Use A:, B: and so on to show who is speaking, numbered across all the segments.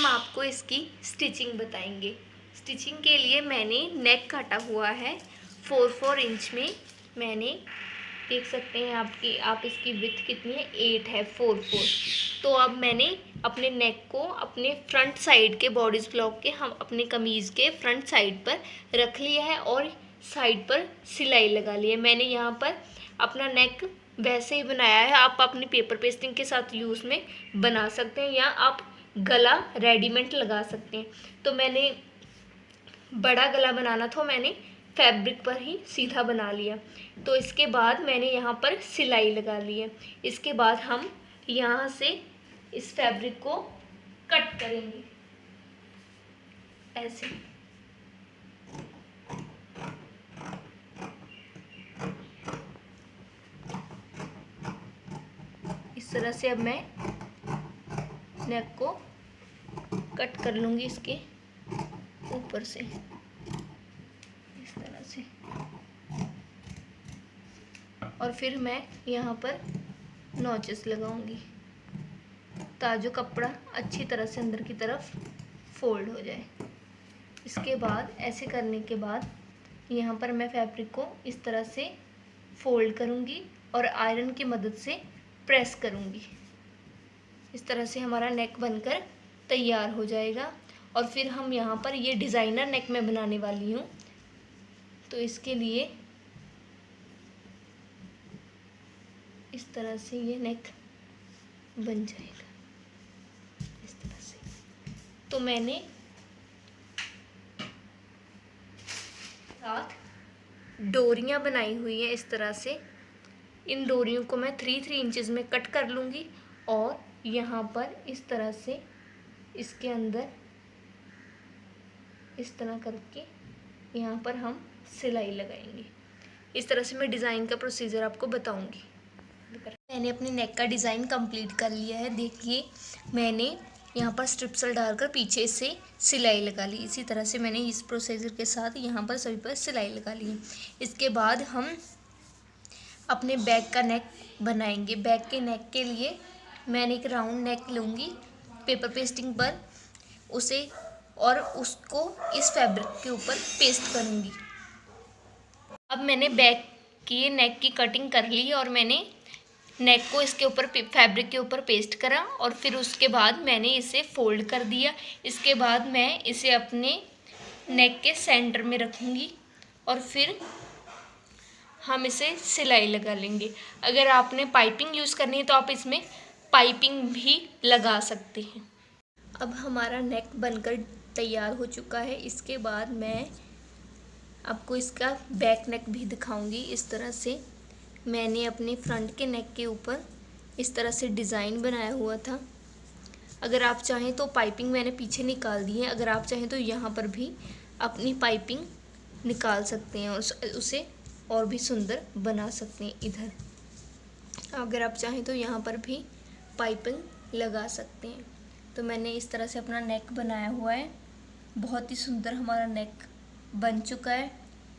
A: आपको इसकी स्टिचिंग बताएंगे। स्टिचिंग के लिए मैंने नेक काटा हुआ है 4 इंच में। मैंने देख सकते हैं आप इसकी विड्थ कितनी है, 8 है, 4। तो अब मैंने अपने नेक को अपने फ्रंट साइड के बॉडीज ब्लॉक के हम अपने कमीज़ के फ्रंट साइड पर रख लिया है और साइड पर सिलाई लगा ली है। मैंने यहाँ पर अपना नेक वैसे ही बनाया है, आप अपनी पेपर पेस्टिंग के साथ यूज़ में बना सकते हैं या आप गला रेडीमेड लगा सकते हैं। तो मैंने बड़ा गला बनाना था, मैंने फैब्रिक पर ही सीधा बना लिया। तो इसके बाद मैंने यहाँ पर सिलाई लगा ली है। इसके बाद हम यहाँ से इस फैब्रिक को कट करेंगे ऐसे। इस तरह से अब मैं नेक को कट कर लूँगी इसके ऊपर से इस तरह से, और फिर मैं यहाँ पर नॉचेस लगाऊंगी ताकि कपड़ा अच्छी तरह से अंदर की तरफ फोल्ड हो जाए। इसके बाद ऐसे करने के बाद यहाँ पर मैं फैब्रिक को इस तरह से फोल्ड करूँगी और आयरन की मदद से प्रेस करूँगी। इस तरह से हमारा नेक बनकर तैयार हो जाएगा। और फिर हम यहाँ पर ये डिज़ाइनर नेक मैं बनाने वाली हूँ, तो इसके लिए इस तरह से ये नेक बन जाएगा इस तरह से। तो मैंने साथ डोरियाँ बनाई हुई है इस तरह से। इन डोरियों को मैं 3 इंचेस में कट कर लूँगी और यहाँ पर इस तरह से इसके अंदर इस तरह करके यहाँ पर हम सिलाई लगाएंगे। इस तरह से मैं डिज़ाइन का प्रोसीजर आपको बताऊँगी। मैंने अपने नेक का डिज़ाइन कंप्लीट कर लिया है। देखिए मैंने यहाँ पर स्ट्रिप्सल डालकर पीछे से सिलाई लगा ली। इसी तरह से मैंने इस प्रोसीजर के साथ यहाँ पर सभी पर सिलाई लगा ली है। इसके बाद हम अपने बैक का नेक बनाएंगे। बैक के नेक के लिए मैंने एक राउंड नेक लूँगी पेपर पेस्टिंग पर उसे, और उसको इस फैब्रिक के ऊपर पेस्ट करूँगी। अब मैंने बैक की नेक की कटिंग कर ली और मैंने नेक को इसके ऊपर फैब्रिक के ऊपर पेस्ट करा और फिर उसके बाद मैंने इसे फोल्ड कर दिया। इसके बाद मैं इसे अपने नेक के सेंटर में रखूँगी और फिर हम इसे सिलाई लगा लेंगे। अगर आपने पाइपिंग यूज़ करनी है तो आप इसमें पाइपिंग भी लगा सकते हैं। अब हमारा नेक बनकर तैयार हो चुका है। इसके बाद मैं आपको इसका बैक नेक भी दिखाऊंगी। इस तरह से मैंने अपने फ्रंट के नेक के ऊपर इस तरह से डिज़ाइन बनाया हुआ था। अगर आप चाहें तो पाइपिंग मैंने पीछे निकाल दी है, अगर आप चाहें तो यहाँ पर भी अपनी पाइपिंग निकाल सकते हैं और उसे और भी सुंदर बना सकते हैं। इधर अगर आप चाहें तो यहाँ पर भी पाइपिंग लगा सकते हैं। तो मैंने इस तरह से अपना नेक बनाया हुआ है। बहुत ही सुंदर हमारा नेक बन चुका है।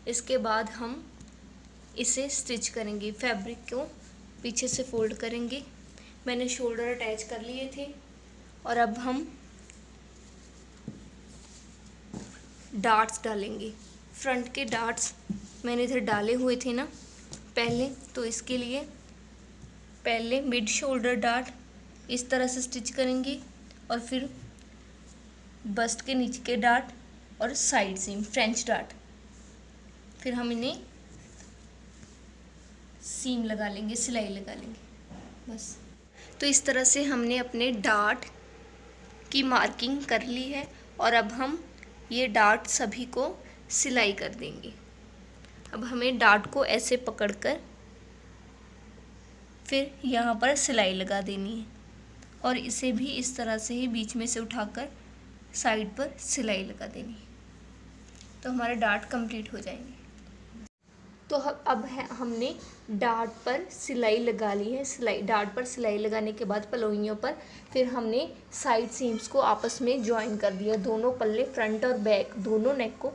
A: इसके बाद हम इसे स्टिच करेंगे। फैब्रिक को पीछे से फोल्ड करेंगे। मैंने शोल्डर अटैच कर लिए थे और अब हम डार्ट्स डालेंगे। फ्रंट के डार्ट्स मैंने इधर डाले हुए थे ना पहले, तो इसके लिए पहले मिड शोल्डर डार्ट इस तरह से स्टिच करेंगे और फिर बस्ट के नीचे के डार्ट और साइड सीम फ्रेंच डार्ट, फिर हम इन्हें सीम लगा लेंगे, सिलाई लगा लेंगे बस। तो इस तरह से हमने अपने डार्ट की मार्किंग कर ली है और अब हम ये डार्ट सभी को सिलाई कर देंगे। अब हमें डार्ट को ऐसे पकड़कर फिर यहाँ पर सिलाई लगा देनी है और इसे भी इस तरह से ही बीच में से उठाकर साइड पर सिलाई लगा देनी है। तो हमारे डार्ट कंप्लीट हो जाएंगे। तो अब हमने डार्ट पर सिलाई लगा ली है। डार्ट पर सिलाई लगाने के बाद पलोइयों पर फिर हमने साइड सीम्स को आपस में ज्वाइन कर दिया। दोनों पल्ले फ्रंट और बैक दोनों नेक को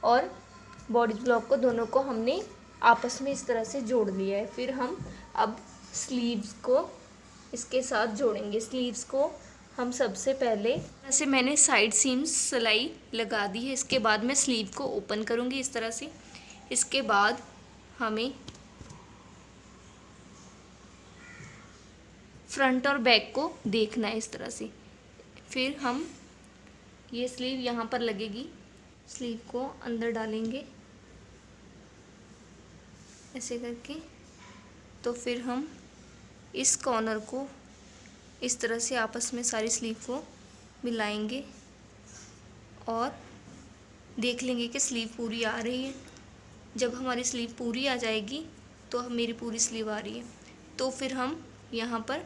A: और बॉडी ब्लॉक को दोनों को हमने आपस में इस तरह से जोड़ लिया है। फिर हम अब स्लीव्स को इसके साथ जोड़ेंगे। स्लीव्स को हम सबसे पहले ऐसे मैंने साइड सीम्स सिलाई लगा दी है। इसके बाद मैं स्लीव को ओपन करूँगी इस तरह से। इसके बाद हमें फ्रंट और बैक को देखना है इस तरह से। फिर हम ये स्लीव यहाँ पर लगेगी, स्लीव को अंदर डालेंगे ऐसे करके। तो फिर हम इस कॉर्नर को इस तरह से आपस में सारी स्लीव को मिलाएंगे और देख लेंगे कि स्लीव पूरी आ रही है। जब हमारी स्लीव पूरी आ जाएगी तो मेरी पूरी स्लीव आ रही है, तो फिर हम यहाँ पर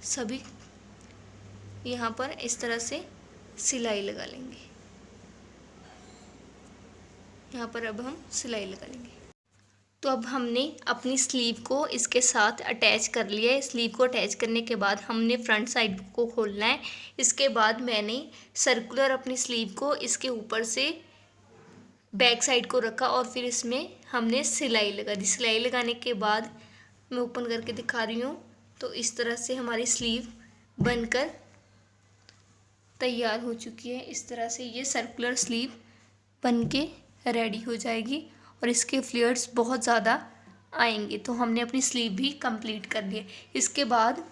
A: सभी यहाँ पर इस तरह से सिलाई लगा लेंगे। यहाँ पर अब हम सिलाई लगा लेंगे। तो अब हमने अपनी स्लीव को इसके साथ अटैच कर लिया है। स्लीव को अटैच करने के बाद हमने फ्रंट साइड को खोलना है। इसके बाद मैंने सर्कुलर अपनी स्लीव को इसके ऊपर से बैक साइड को रखा और फिर इसमें हमने सिलाई लगा दी। सिलाई लगाने के बाद मैं ओपन करके दिखा रही हूँ। तो इस तरह से हमारी स्लीव बनकर तैयार हो चुकी है। इस तरह से ये सर्कुलर स्लीव बनके रेडी हो जाएगी और इसके फ्लेयर्स बहुत ज़्यादा आएंगे। तो हमने अपनी स्लीव भी कंप्लीट कर ली है। इसके बाद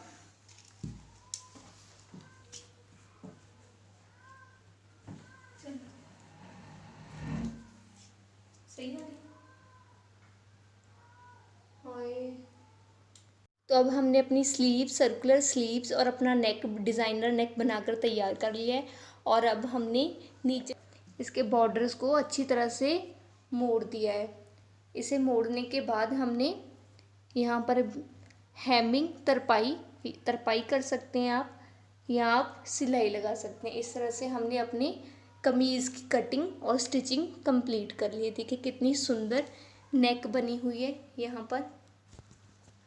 A: तो अब हमने अपनी स्लीव, सर्कुलर स्लीव्स और अपना नेक, डिज़ाइनर नेक बनाकर तैयार कर लिया है। और अब हमने नीचे इसके बॉर्डर्स को अच्छी तरह से मोड़ दिया है। इसे मोड़ने के बाद हमने यहाँ पर हेमिंग, तरपाई कर सकते हैं आप, या आप सिलाई लगा सकते हैं। इस तरह से हमने अपनी कमीज़ की कटिंग और स्टिचिंग कंप्लीट कर ली है। देखिए कितनी सुंदर नेक बनी हुई है। यहाँ पर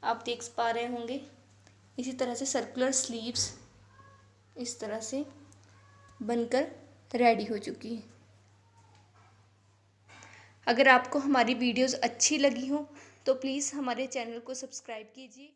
A: आप देख पा रहे होंगे। इसी तरह से सर्कुलर स्लीव्स इस तरह से बनकर रेडी हो चुकी है। अगर आपको हमारी वीडियोस अच्छी लगी हो तो प्लीज़ हमारे चैनल को सब्सक्राइब कीजिए।